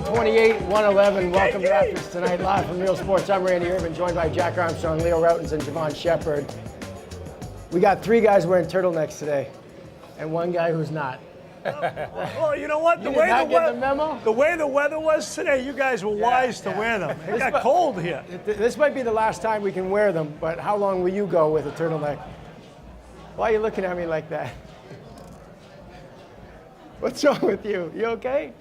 128-111. Welcome to Raptors Tonight, live from Real Sports. I'm Randy Irvin, joined by Jack Armstrong, Leo Rautins, and Jevohn Shepherd. We got three guys wearing turtlenecks today, and one guy who's not. Well, you know what? The way the weather was today, you guys were wise to wear them. It got cold here. This might be the last time we can wear them, but how long will you go with a turtleneck? Why are you looking at me like that? What's wrong with you? You okay?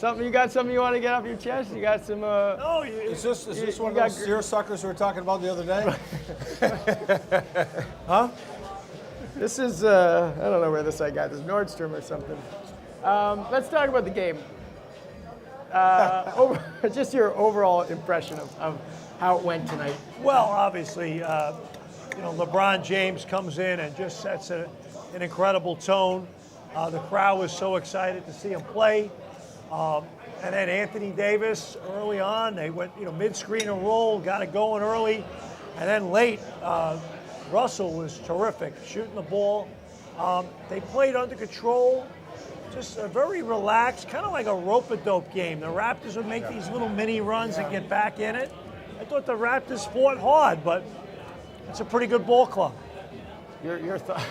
You got something you want to get off your chest? You got some? No. Is this one of those seersuckers we were talking about the other day? Huh? This is, I don't know where I got this, Nordstrom or something. Let's talk about the game. Just your overall impression of how it went tonight. Well, obviously, LeBron James comes in and just sets an incredible tone. The crowd was so excited to see him play. And then Anthony Davis, early on, they went, mid-screen and roll, got it going early. And then late, Russell was terrific, shooting the ball. They played under control, just a very relaxed, kind of like a rope-a-dope game. The Raptors would make these little mini runs and get back in it. I thought the Raptors fought hard, but it's a pretty good ball club. Your thought?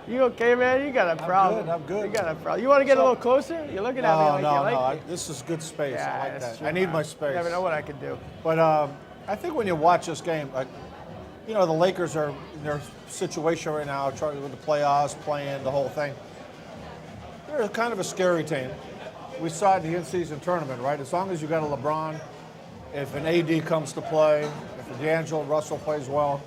You okay, man? You got a problem. I'm good. You got a problem. You want to get a little closer? You're looking at me like you like it. This is good space. Yeah, I like that. true. I need my space. You never know what I could do. But I think when you watch this game, the Lakers are in their situation right now, trying with the playoffs, playing the whole thing. They're kind of a scary team. We saw it in the in-season tournament, right? As long as you got a LeBron, if an AD comes to play, if D'Angelo Russell plays well,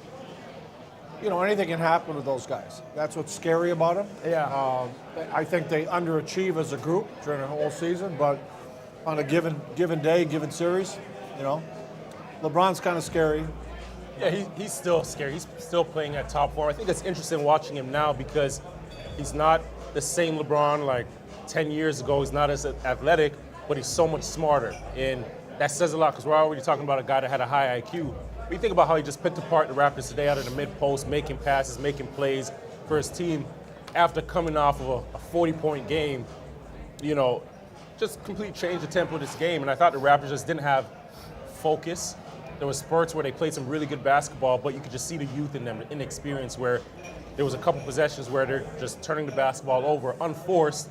anything can happen with those guys. That's what's scary about them. Yeah. I think they underachieve as a group during the whole season, but on a given day, given series, LeBron's kind of scary. Yeah, he's still scary. He's still playing at top form. I think it's interesting watching him now because he's not the same LeBron like 10 years ago. He's not as athletic, but he's so much smarter. And that says a lot because we're already talking about a guy that had a high IQ. When you think about how he just picked apart the Raptors today out of the mid-post, making passes, making plays for his team after coming off of a 40-point game, just completely changed the tempo of this game. And I thought the Raptors just didn't have focus. There was spurts where they played some really good basketball, but you could just see the youth in them, the inexperience, where there was a couple possessions where they're just turning the basketball over unforced,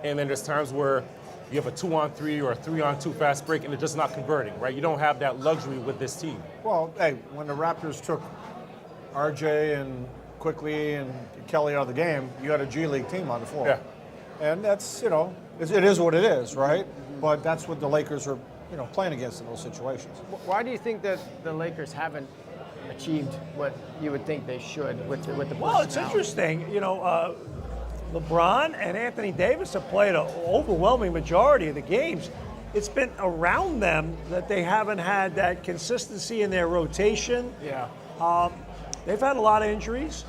and then there's times where you have a 2-on-3 or a 3-on-2 fast break, and they're just not converting, right? You don't have that luxury with this team. Well, hey, when the Raptors took RJ and Quickly and Kelly out of the game, you had a G League team on the floor. Yeah. And that's, it is what it is, right? But that's what the Lakers are, playing against in those situations. Why do you think that the Lakers haven't achieved what you would think they should with the Well, it's interesting. LeBron and Anthony Davis have played an overwhelming majority of the games. It's been around them that they haven't had that consistency in their rotation. Yeah. They've had a lot of injuries.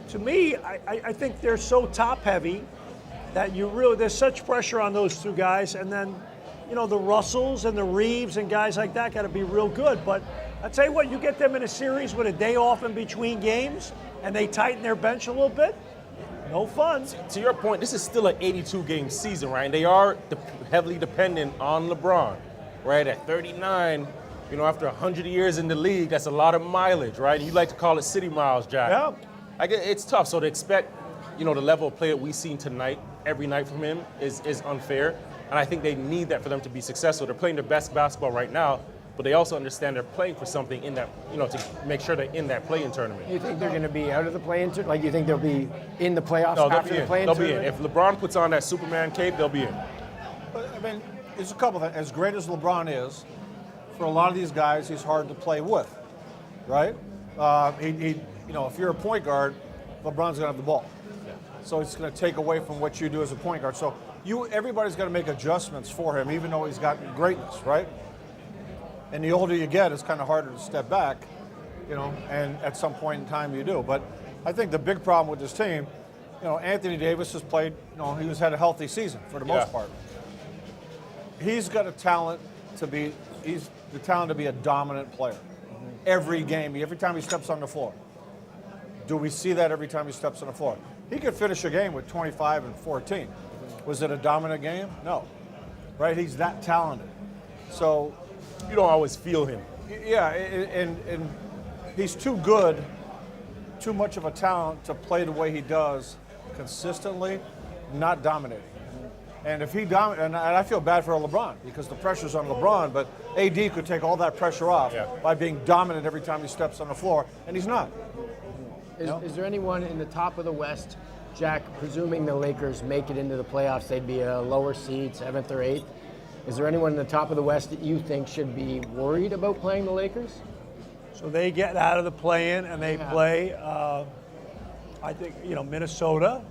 To me, I think they're so top-heavy that there's such pressure on those two guys, and then, the Russells and the Reeves and guys like that got to be real good. But I tell you what, you get them in a series with a day off in between games, and they tighten their bench a little bit. No fun. To your point, this is still an 82-game season, right? And they are heavily dependent on LeBron, right? At 39, after 100 years in the league, that's a lot of mileage, right? And you like to call it city miles, Jack. Yeah. I get it's tough. So to expect, the level of play that we've seen tonight, every night from him, is unfair. And I think they need that for them to be successful. They're playing their best basketball right now, but they also understand they're playing for something in that, to make sure they're in that play-in tournament. You think they're going to be out of the play-in tournament? Like, you think they'll be in the playoffs No, after the play-in tournament? They'll be in. If LeBron puts on that Superman cape, they'll be in. But, there's a couple of things. As great as LeBron is, for a lot of these guys, he's hard to play with, right? If you're a point guard, LeBron's going to have the ball. Yeah. So it's going to take away from what you do as a point guard. So everybody's got to make adjustments for him, even though he's got greatness, right? And the older you get, it's kind of harder to step back, and at some point in time you do. But I think the big problem with this team, Anthony Davis has played, he had a healthy season for the most part. He's got a talent to be a dominant player. Every game, every time he steps on the floor. Do we see that every time he steps on the floor? He could finish a game with 25 and 14. Was it a dominant game? No. Right? He's that talented. So, You don't always feel him. yeah, and he's too good, too much of a talent to play the way he does consistently, not dominating. And if he and I feel bad for LeBron because the pressure's on LeBron, but AD could take all that pressure off by being dominant every time he steps on the floor, and he's not. Is there anyone in the top of the West, Jack, presuming the Lakers make it into the playoffs, they'd be a lower seed, 7th or 8th? Is there anyone in the top of the West that you think should be worried about playing the Lakers? So they get out of the play-in and they play, I think, Minnesota.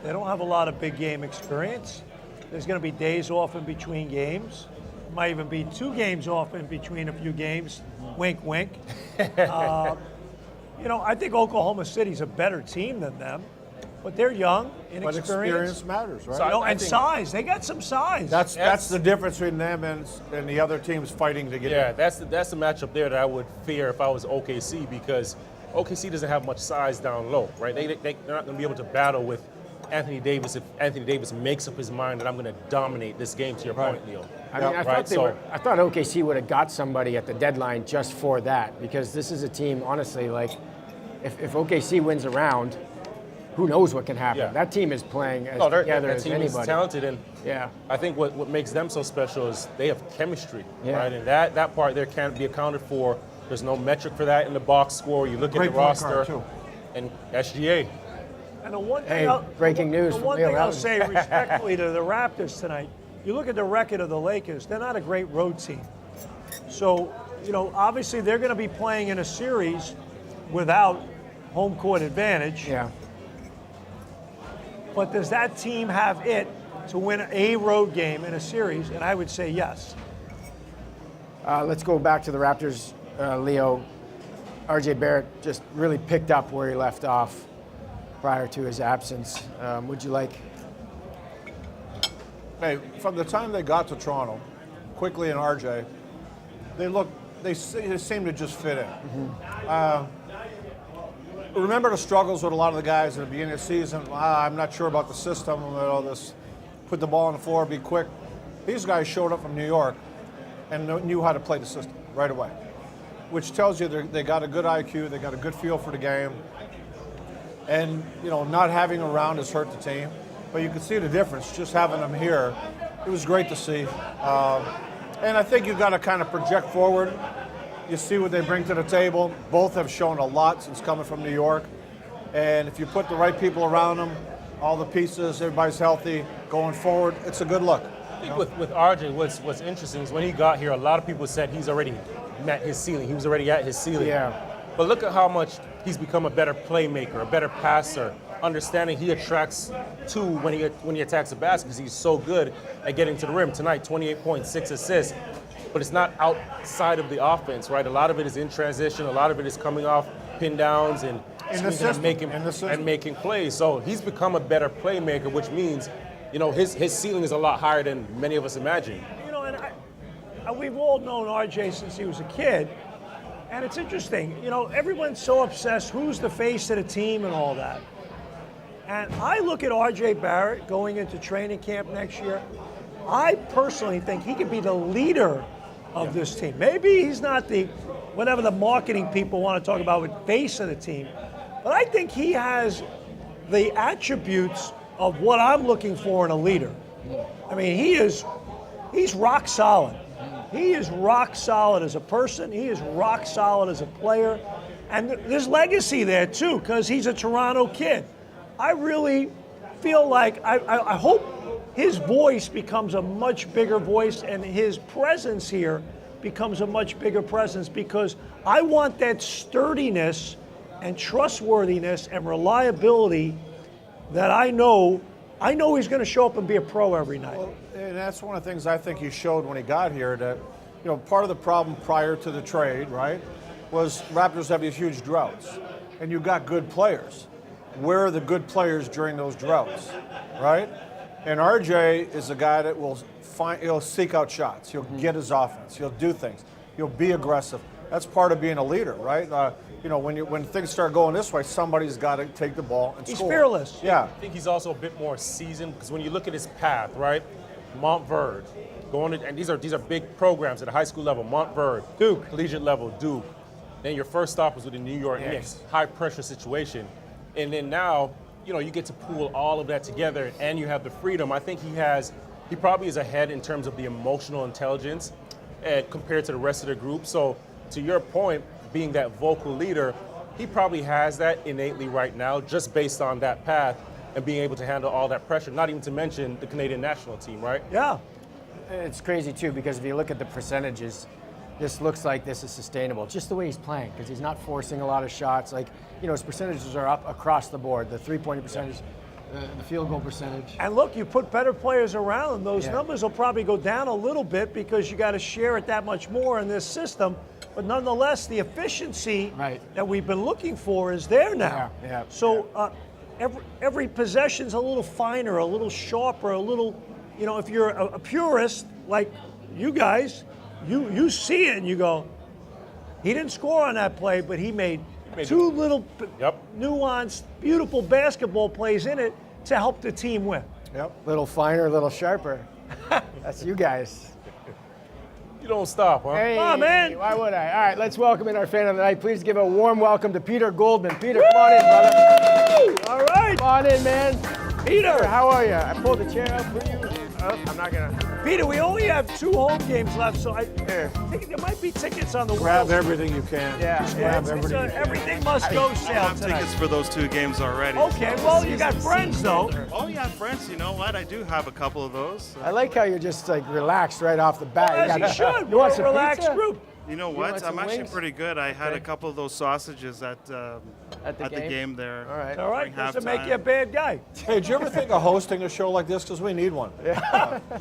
They don't have a lot of big game experience. There's going to be days off in between games. Might even be 2 games off in between a few games. Wink, wink. I think Oklahoma City's a better team than them, but they're young, But inexperienced. experience matters, right? So And size. They got some size. That's the difference between them and the other teams fighting to get Yeah, in. that's the matchup there that I would fear if I was OKC because OKC doesn't have much size down low, right? They're not going to be able to battle with Anthony Davis if Anthony Davis makes up his mind that I'm going to dominate this game. To your point, Leo. I mean, I thought OKC would have got somebody at the deadline just for that, because this is a team, honestly, like, if OKC wins a round, who knows what can happen? Yeah. That team is playing as that together team as is anybody. talented, and Yeah. I think what makes them so special is they have chemistry, Yeah. right? And that part there can't be accounted for. There's no metric for that in the box score. You look Great at the point guard, roster, too. and SGA. And the one thing, Hey, breaking news the from one Leo thing I'll Rautins. say respectfully to the Raptors tonight, you look at the record of the Lakers, they're not a great road team. So, obviously they're going to be playing in a series without home court advantage. Yeah. But does that team have it to win a road game in a series? And I would say yes. Let's go back to the Raptors, Leo. RJ Barrett just really picked up where he left off prior to his absence. Would you like? Hey, from the time they got to Toronto, quickly and RJ, they seem to just fit in. Remember the struggles with a lot of the guys at the beginning of the season? I'm not sure about the system, this put the ball on the floor, be quick. These guys showed up from New York and knew how to play the system right away, which tells you they got a good IQ, they got a good feel for the game. And, not having them around has hurt the team. But you can see the difference just having them here. It was great to see. And I think you've got to kind of project forward. You see what they bring to the table. Both have shown a lot since coming from New York. And if you put the right people around them, all the pieces, everybody's healthy, going forward, it's a good look. I think with RJ, what's interesting is when he got here, a lot of people said he's already met his ceiling. He was already at his ceiling. Yeah. But look at how much he's become a better playmaker, a better passer, understanding he attracts two when he attacks the basket because he's so good at getting to the rim. Tonight, 28 points, 6 assists. But it's not outside of the offense, right? A lot of it is in transition. A lot of it is coming off pin downs and making plays. So he's become a better playmaker, which means, his ceiling is a lot higher than many of us imagine. And we've all known RJ since he was a kid. And it's interesting, everyone's so obsessed who's the face of the team and all that. And I look at RJ Barrett going into training camp next year. I personally think he could be the leader of this team. Maybe he's not whatever the marketing people want to talk about with face of the team. But I think he has the attributes of what I'm looking for in a leader. I mean, he's rock solid. He is rock solid as a person. He is rock solid as a player. And there's legacy there, too, because he's a Toronto kid. I really feel like I hope his voice becomes a much bigger voice and his presence here becomes a much bigger presence because I want that sturdiness and trustworthiness and reliability that I know he's going to show up and be a pro every night. Well, and that's one of the things I think he showed when he got here that, part of the problem prior to the trade, right, was Raptors have these huge droughts and you got good players. Where are the good players during those droughts, right? And RJ is a guy that he'll seek out shots. He'll get his offense. He'll do things. He'll be aggressive. That's part of being a leader, right? when things start going this way, somebody's got to take the ball and He's score. fearless. Yeah. I think he's also a bit more seasoned because when you look at his path, right? Montverde, and these are big programs at a high school level. Montverde, Duke, collegiate level, Duke. Then your first stop was with the New York Yes. Knicks, high pressure situation, and then now you get to pool all of that together, and you have the freedom. I think he probably is ahead in terms of the emotional intelligence compared to the rest of the group. So to your point, being that vocal leader, he probably has that innately right now, just based on that path and being able to handle all that pressure. Not even to mention the Canadian national team, right? yeah. It's crazy too because if you look at the percentages, this looks like this is sustainable. Just the way he's playing, because he's not forcing a lot of shots. Like, his percentages are up across the board. The three-point percentage, the field goal percentage. And look, you put better players around him, those Yeah. numbers will probably go down a little bit because you got to share it that much more in this system. But nonetheless, the efficiency Right. that we've been looking for is there now. Yeah, So every possession's a little finer, a little sharper, a little, if you're a purist like you guys, you see it and you go, he didn't score on that play, but he made two little nuanced, beautiful basketball plays in it to help the team win. Yep. Little finer, little sharper. That's you guys. You don't stop, huh? Hey, Oh, man. why would I? All right, let's welcome in our fan of the night. Please give a warm welcome to Peter Goldman. Peter, come on in, brother. All right, Come on in, man. Peter. How are you? I pulled the chair up for you. Oh, I'm not gonna. Peter, we only have 2 home games left, so I think there might be tickets on the Grab wall. everything you can. Yeah, Just yeah, grab everything you can. Everything must go I sale have tonight. tickets for those 2 games already. Okay, well, you got friends, though. Oh yeah, friends. You know what? I do have a couple of those. I like how you're just like relaxed right off the bat. As you should. You want We're a some relaxed pizza? group. You know want what? some I'm actually wings? pretty good. I had Okay. a couple of those sausages at the game? there. All right. All right, During doesn't make halftime. you a bad guy. Hey, did you ever think of hosting a show like this? Because we need one.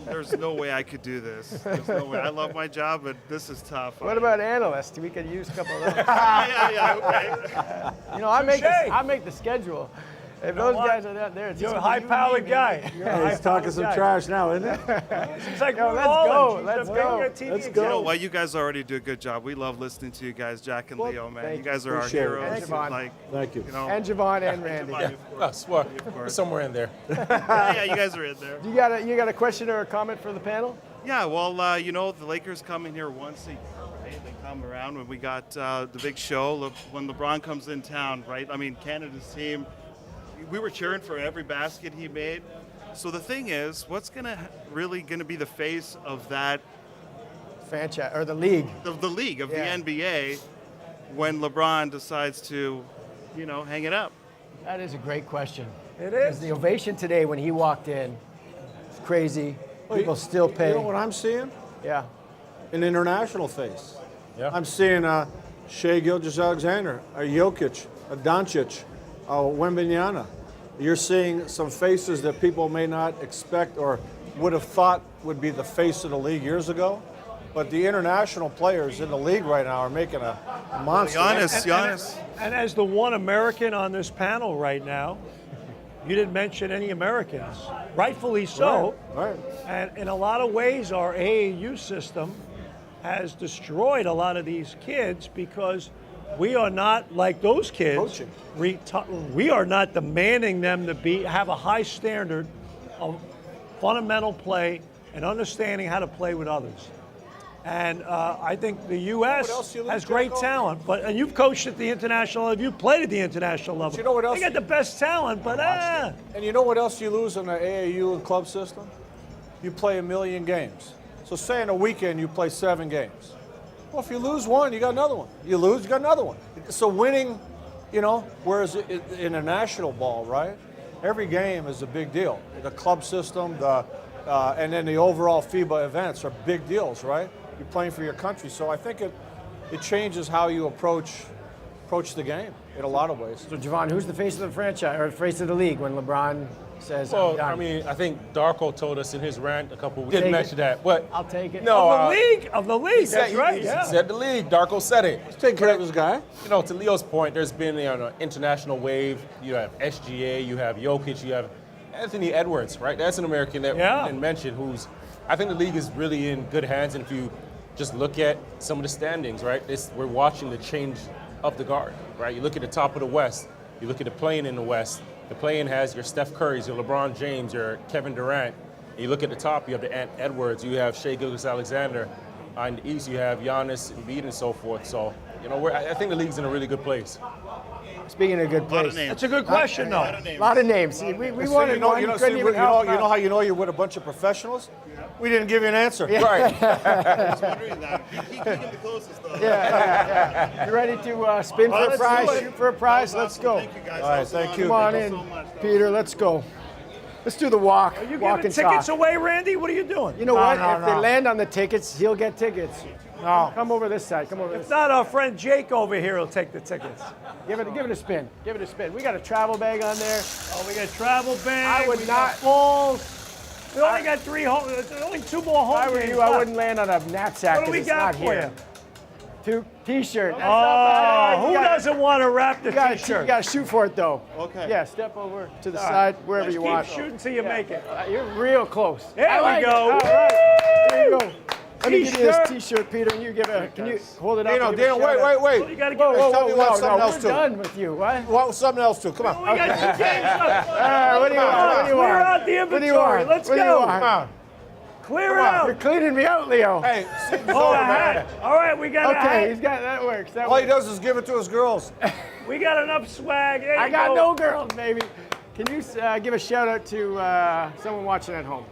There's no way I could do this. There's no way. I love my job, but this is tough. What about analysts? We could use a couple of those. yeah, okay. Touche. I make the schedule. If those what? guys are not there, it's You're just a gonna be you, high-powered me, guy. baby. You're a high-powered guy. trash now, isn't it? It's like Yo, New let's Orleans. go, You let's just go. bring your TV Let's and go. You know go. what? You guys already do a good job. We love listening to you guys, Jack and Leo, man. thank You guys are our Appreciate it. heroes. Thank you, Vaughn. Like, Thank you. you know, And Jevohn and Randy. Oh, swore. Somewhere in there. yeah, you guys are in there. You got a question or a comment for the panel? Yeah, well, the Lakers come in here once a year, right? They come around when we got the big show, when LeBron comes in town, right? I mean, Canada's team, we were cheering for every basket he made. So the thing is, what's really gonna be the face of that, Franchise or the league? of the league, of Yeah. the NBA, when LeBron decides to, hang it up? That is a great question. It Because is. the ovation today when he walked in, it's crazy. People still pay. You know what I'm seeing? Yeah. An international face. Yeah. I'm seeing Shea Gilgeous-Alexander, a Jokic, a Doncic, a Wembanyama. You're seeing some faces that people may not expect or would have thought would be the face of the league years ago. But the international players in the league right now are making a monster. Giannis. And as the one American on this panel right now, you didn't mention any Americans. Rightfully so. Right. And in a lot of ways, our AAU system has destroyed a lot of these kids because we are not like those kids. Coaching. We are not demanding them to have a high standard of fundamental play and understanding how to play with others. And I think the U.S. what else you lose, has great Jacko? talent, and you've coached at the international level, you've played at the international level. you know what else They got the best talent, but And you know what else you lose in the AAU and club system? You play 1 million games. So say in a weekend you play 7 games. Well, if you lose one, you got another one. You lose, you got another one. So winning, whereas in a national ball, right? Every game is a big deal. The club system, and then the overall FIBA events are big deals, right? You're playing for your country. So I think it changes how you approach the game in a lot of ways. So Jevohn, who's the face of the franchise or face of the league when LeBron says, I'm Well, done? I mean, I think Darko told us in his rant a couple. We didn't Take mention it. that, but I'll take it. No, of the league, that's right. He Yeah. said the league. Darko said it. Take care of this guy. To Leo's point, there's been an international wave. You have SGA, you have Jokic, you have Anthony Edwards, right? That's an American that Yeah. we didn't mention. I think the league is really in good hands. And if you just look at some of the standings, right? We're watching the change of the guard, right? You look at the top of the West, you look at the play-in in the West. The play-in has your Steph Currys, your LeBron James, your Kevin Durant. And you look at the top, you have the Ant Edwards, you have Shai Gilgeous-Alexander. In the East, you have Giannis, Embiid, and so forth. So, I think the league's in a really good place. Speaking of good place, That's a good question, though. a lot of names. See, we wanted one. Couldn't even help you know out. how you know you're with a bunch of professionals? We didn't give you an answer. Right. I was wondering that. He came the closest, though. Yeah. You ready to spin for a let's prize, do it. shoot for a prize? Let's go. Thank you, guys. All right, thank you. Come on Thank in, you so much. Peter. Let's go. Let's do the walk. Are you walk giving and tickets talk. away, Randy? What are you doing? You know what? No, if they land on the tickets, he'll get tickets. No. Come over this side. Come over this If side. not, our friend Jake over here will take the tickets. Give it a spin. Give it a spin. We got a travel bag on there. Oh, we got travel bag. I would we got not- balls. We only got 3 home. Only 2 more home If I were games you, I left. wouldn't land on a knapsack What do because we it's got not for here. you? T-shirt. Oh, who doesn't want a Raptor You gotta t-shirt? shoot for it though. Okay. Yeah, step over to the side, wherever Just you keep want. shooting till you make it. You're real close. There I we like it. go. All right. There you go. Let me give you T-shirt. this T-shirt, Peter, and you give it. Can you hold it up? Dino, and give it a Dino, shout out? wait. You got to Whoa, give whoa, us whoa, Tell me what no, something no, else we're too. done with you. What? Well, something else too. Come on. We got 2 games left. What do you want? What do you Clear want? out the What do you inventory. want? Let's What do you go. want? Come on. Clear it Come on. out. You're cleaning me out, Leo. Hey, season's Oh, over, a man. hat. All right, we got a Okay, hat. he's got that works. That All he works. does is give it to his girls. We got enough swag. There I you got go. no girls, baby. Can you give a shout out to someone watching at home?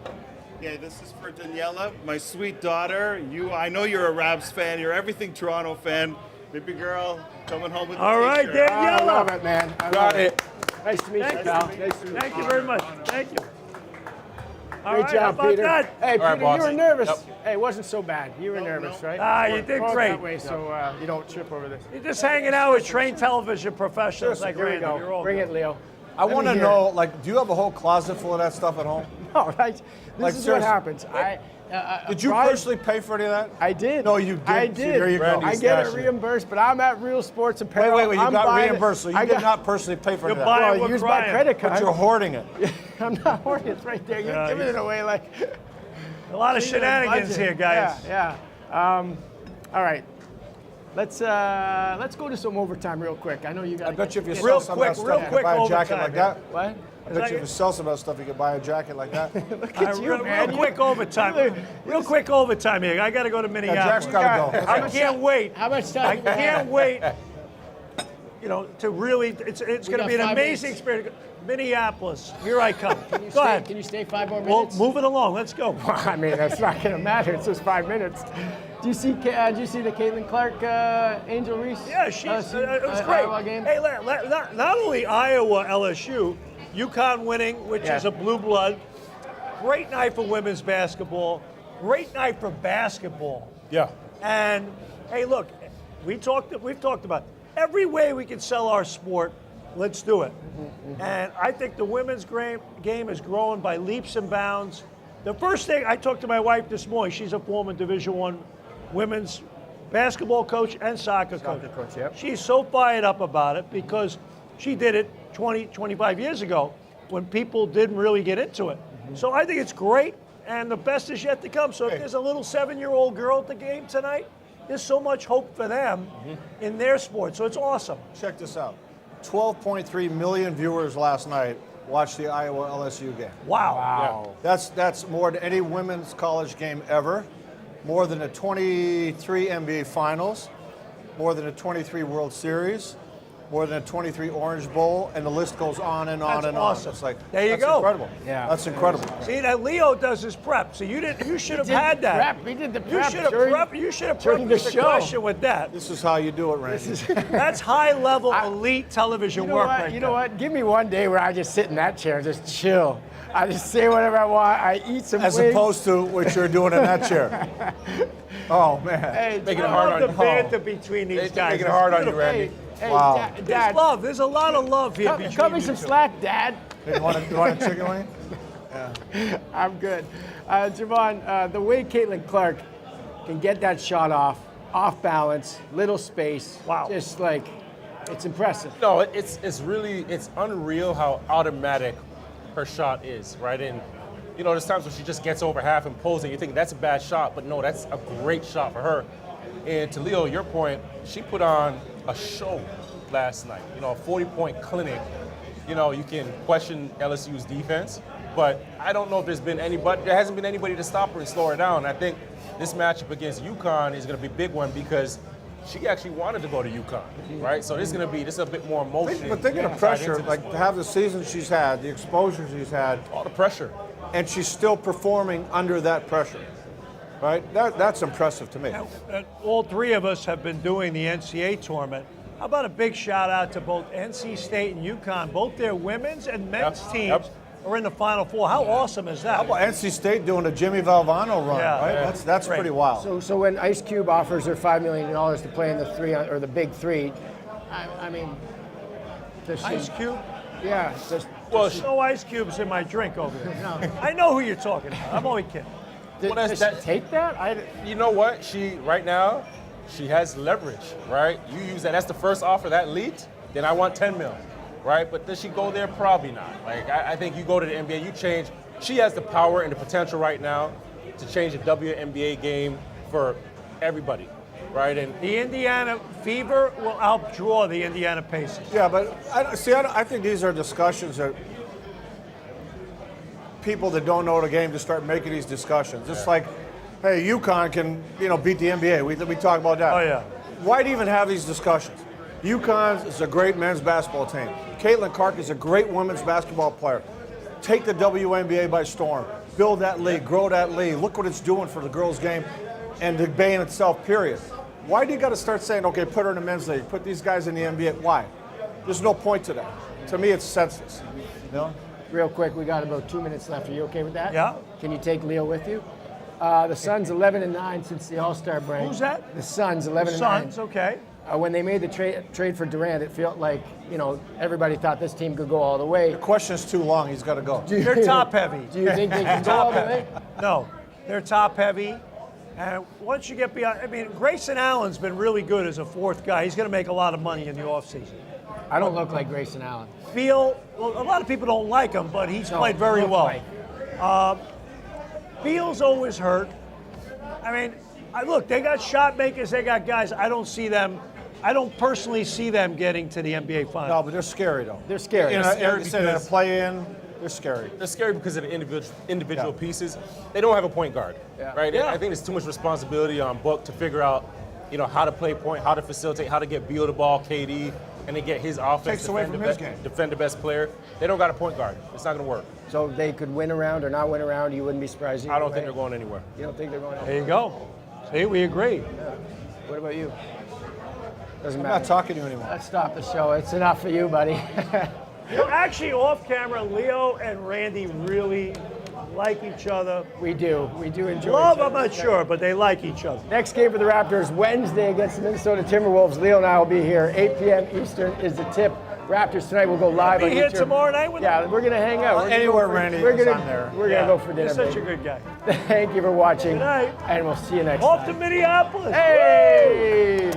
Yeah, this is for Daniela, my sweet daughter. I know you're a Raps fan. You're everything Toronto fan. Baby girl, coming home with the All right, t-shirt. I Daniela. love it, man. I love Got it. it. Nice to meet you, Thank pal. you. Nice to meet you. Thank you very much. Thank you. All Great right, job, how about Peter. that? Hey, Peter, right, boss. you were nervous. Yep. Hey, it wasn't so bad. You were nervous, right? Ah, you did Throw it great. That way, so you don't trip over this. You're just hanging out with trained television professionals like Here we Randy. go. You're all Bring good. it, Leo. I Let me want to hear know, like, do you have a whole closet full of that stuff at home? No, right? This Like, is what seriously. happens. Did you Brian- personally pay for any of that? I did. No, you did. I See, did. there you go. I Randy's get it passionate. reimbursed, but I'm at Real Sports Apparel. Wait. You I'm got buying it. reimbursed, so you I did got- not personally pay for any of that. buying- Well, with use my Brian. credit But card. you're hoarding it. I'm not hoarding it. It's right there. You're Yeah, giving it away like. A lot of shenanigans budget. here, guys. Yeah. All right. Let's go to some overtime real quick. I know you got. I bet you if you Real sell some of that quick, stuff, real you quick could buy a jacket overtime, like yeah. that. What? I bet you if you sell some of that stuff, you could buy a jacket like that. Look at you, man. Real quick overtime. Real quick overtime here. I got to go to Yeah, Minneapolis. Jack's got to go. I can't wait. How much time? I can't wait. To really, it's going to got be an 5 amazing minutes. experience. Minneapolis, here I come. Can you Go stay, ahead. Can you stay 5 more Well, minutes? move it along. Let's go. I mean, that's not going to matter. It's just 5 minutes. Do you see the Caitlyn Clark Angel Reese? Yeah, it was great. Iowa game? Hey, not only Iowa, LSU, UConn winning, which Yeah. is a blue blood. Great night for women's basketball. Great night for basketball. Yeah. And hey, look, we've talked about every way we can sell our sport. Let's do it. And I think the women's game is growing by leaps and bounds. The first thing I talked to my wife this morning. She's a former Division I women's basketball coach and soccer coach. Yep. She's so fired up about it because she did it 20, 25 years ago when people didn't really get into it. So I think it's great, and the best is yet to come. So if there's a little 7-year-old girl at the game tonight, there's so much hope for them in their sport. So it's awesome. Check this out. 12.3 million viewers last night watched the Iowa LSU game. Wow. That's more than any women's college game ever. More than the 23 NBA Finals, more than the 23 World Series, more than the 23 Orange Bowl, and the list goes on and on That's and awesome. on. It's like There you that's go. Incredible. Yeah. That's incredible. See that Leo does his prep. So you should have did had the that. prep. We did the You prep should have during- prepped. You should have during the prepped the show. question with that. This is how you do it, Randy. That's high level elite television You know work what? right You there. know what? Give me one day where I just sit in that chair and just chill. I just say whatever I want. I eat some As wings. opposed to what you're doing in that chair. Oh, man. Hey, Making it I hard love on the you. banter between these guys. Making it hard on you, Beautiful. Randy. Hey, Wow. Dad, There's love. There's a lot of love here between cut me you some two. slack, Dad. You want a chicken wing? I'm good. Jevohn, the way Caitlyn Clark can get that shot off balance, little space. Wow. Just like, it's impressive. No, it's unreal how automatic her shot is, right? And there's times when she just gets over half and pulls it. You think that's a bad shot, but no, that's a great shot for her. And to Leo, your point, she put on a show last night. You know, a 40-point clinic. You know, you can question LSU's defense, but I don't know if there hasn't been anybody to stop her and slow her down. I think this matchup against UConn is going to be a big one because she actually wanted to go to UConn, right? So this is a bit more emotion. But think of the pressure, like to have the season she's had, the exposure she's had, all the pressure, and she's still performing under that pressure, right? That's impressive to me. All three of us have been doing the NCAA tournament. How about a big shout out to both NC State and UConn? Both their women's and men's teams are in the Final Four. How awesome is that? How about NC State doing a Jimmy Valvano run, right? Yeah. That's pretty wild. So when Ice Cube offers her $5 million to play in the three or the big three, I mean, does she, Ice Cube? Yeah. No ice cubes in my drink over there. No. I know who you're talking about. I'm only kidding. Does she take that? You know what? Right now, she has leverage, right? You use that. That's the first offer that leaked. Then I want 10 mil, right? But does she go there? Probably not. Like I think you go to the NBA, you change. She has the power and the potential right now to change the WNBA game for everybody, right? And the Indiana Fever will outdraw the Indiana Pacers. Yeah, but I think these are discussions that people that don't know the game just start making these discussions. It's like, hey, UConn can beat the NBA. We talk about that. Oh yeah. Why even have these discussions? UConn is a great men's basketball team. Caitlyn Clark is a great women's basketball player. Take the WNBA by storm. Build that league. Grow that league. Look what it's doing for the girls' game and the game in itself, period. Why do you got to start saying, okay, put her in the men's league, put these guys in the NBA? Why? There's no point to that. To me, it's senseless. Real quick, we got about 2 minutes left. Are you okay with that? Yeah. Can you take Leo with you? The Suns 11-9 since the All-Star break. Who's that? The Suns 11-9. Suns, okay. When they made the trade for Durant, it felt like everybody thought this team could go all the way. The question's too long. He's got to go. They're top heavy. Do you think they can go all the way? No, they're top heavy. And once you get beyond, Grayson Allen's been really good as a fourth guy. He's going to make a lot of money in the offseason. I don't look like Grayson Allen. Well, a lot of people don't like him, but he's played very well. Beal's always hurt. Look, they got shot makers, they got guys. I don't personally see them getting to the NBA Finals. No, but they're scary, though. They're scary. In a play-in, they're scary. They're scary because of the individual pieces. They don't have a point guard, right? Yeah. I think there's too much responsibility on Book to figure out, how to play point, how to facilitate, how to get Beal the ball, KD, and then get his offense. Takes away from his game. Defend the best player. They don't got a point guard. It's not going to work. So they could win around or not win around. You wouldn't be surprised. I don't think they're going anywhere. You don't think they're going There anywhere? you go. See, we agree. What about you? Doesn't I'm matter. not talking to you anymore. Let's stop the show. It's enough for you, buddy. Actually, off camera, Leo and Randy really like each other. We do enjoy Love, each I'm other. not sure, but they like each other. Next game for the Raptors, Wednesday against the Minnesota Timberwolves. Leo and I will be here. 8 p.m. Eastern is the tip. Raptors tonight will go live Be on here YouTube. tomorrow night with Yeah, we're going to hang out. We're gonna Anywhere go for- Randy we're is gonna- on there. We're going to go for dinner. You're such a baby. good guy. Thank you for watching. Good night. And we'll see you next Off to time. Minneapolis. Hey!